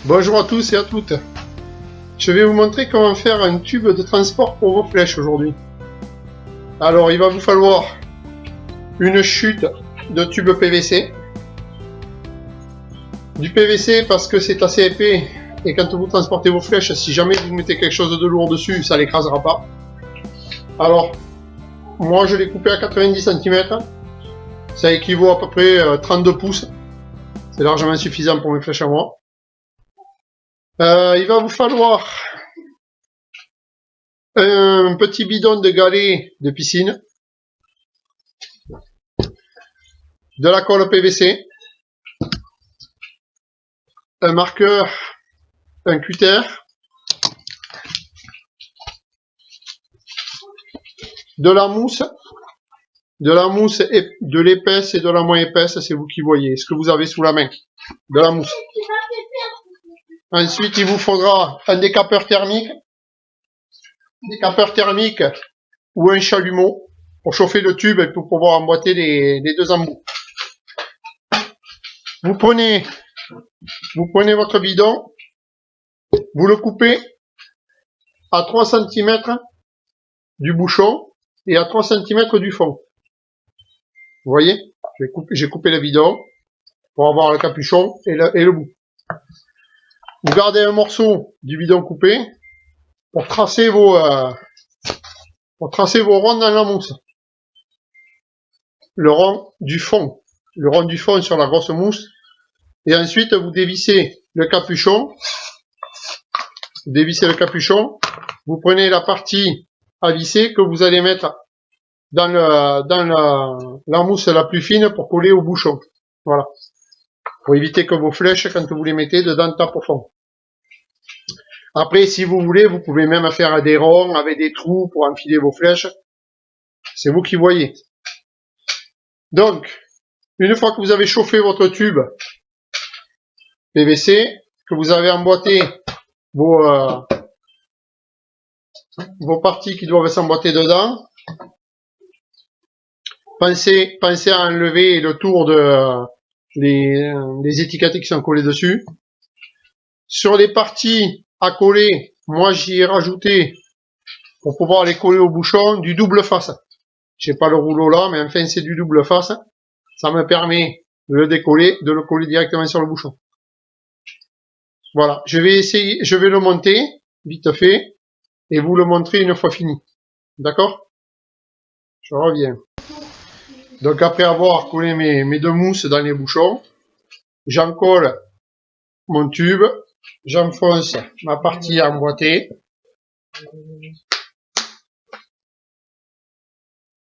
Bonjour à tous et à toutes. Je vais vous montrer comment faire un tube de transport pour vos flèches aujourd'hui. Alors il va vous falloir une chute de tube PVC. Du PVC parce que c'est assez épais et quand vous transportez vos flèches, si jamais vous mettez quelque chose de lourd dessus, ça l'écrasera pas. Alors moi je l'ai coupé à 90 cm. Ça équivaut à peu près 32 pouces. C'est largement suffisant pour mes flèches à moi. Il va vous falloir un petit bidon de galets de piscine, de la colle PVC, un marqueur, un cutter, de la mousse et de l'épaisse et de la moins épaisse, c'est vous qui voyez, ce que vous avez sous la main, de la mousse. Ensuite, il vous faudra un décapeur thermique ou un chalumeau pour chauffer le tube et pour pouvoir emboîter les deux embouts. Vous prenez votre bidon, vous le coupez à 3 cm du bouchon et à 3 cm du fond. Vous voyez, j'ai coupé le bidon pour avoir le capuchon et le bout. Vous gardez un morceau du bidon coupé pour tracer vos ronds dans la mousse. Le rond du fond sur la grosse mousse. Et ensuite, vous dévissez le capuchon. Vous prenez la partie à visser que vous allez mettre dans la mousse la plus fine pour coller au bouchon. Voilà. Pour éviter que vos flèches, quand vous les mettez dedans, tapent au fond. Après, si vous voulez, vous pouvez même faire des ronds avec des trous pour enfiler vos flèches. C'est vous qui voyez. Donc, une fois que vous avez chauffé votre tube PVC, que vous avez emboîté vos parties qui doivent s'emboîter dedans, pensez à enlever le tour de les étiquettes qui sont collées dessus. Sur les parties à coller, moi j'y ai rajouté, pour pouvoir les coller au bouchon, du double face. J'ai pas le rouleau là, mais enfin c'est du double face. Ça me permet de le décoller, de le coller directement sur le bouchon. Voilà, je vais le monter, vite fait, et vous le montrer une fois fini. D'accord? Je reviens. Donc après avoir collé mes deux mousses dans les bouchons, j'en colle mon tube, j'enfonce ma partie emboîtée.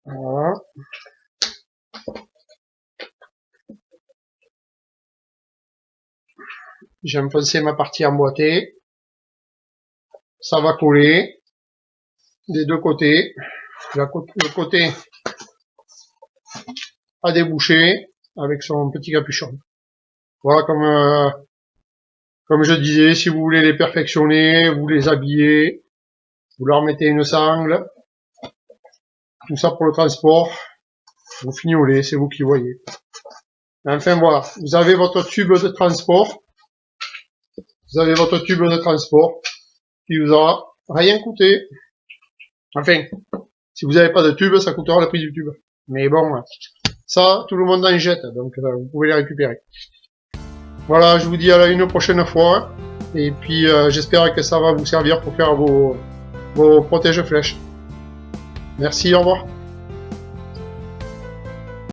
Voilà. J'ai enfoncé ma partie emboîtée. Ça va coller des deux côtés. Le côté à déboucher avec son petit capuchon. Voilà, comme je disais, si vous voulez les perfectionner, vous les habillez, vous leur mettez une sangle, tout ça pour le transport, vous fignolez, c'est vous qui voyez. Enfin voilà, vous avez votre tube de transport, qui vous aura rien coûté. Enfin, si vous n'avez pas de tube, ça coûtera le prix du tube. Mais bon, ça, tout le monde en jette, donc vous pouvez les récupérer. Voilà, je vous dis à une prochaine fois. Et puis, j'espère que ça va vous servir pour faire vos protège-flèches. Merci, au revoir.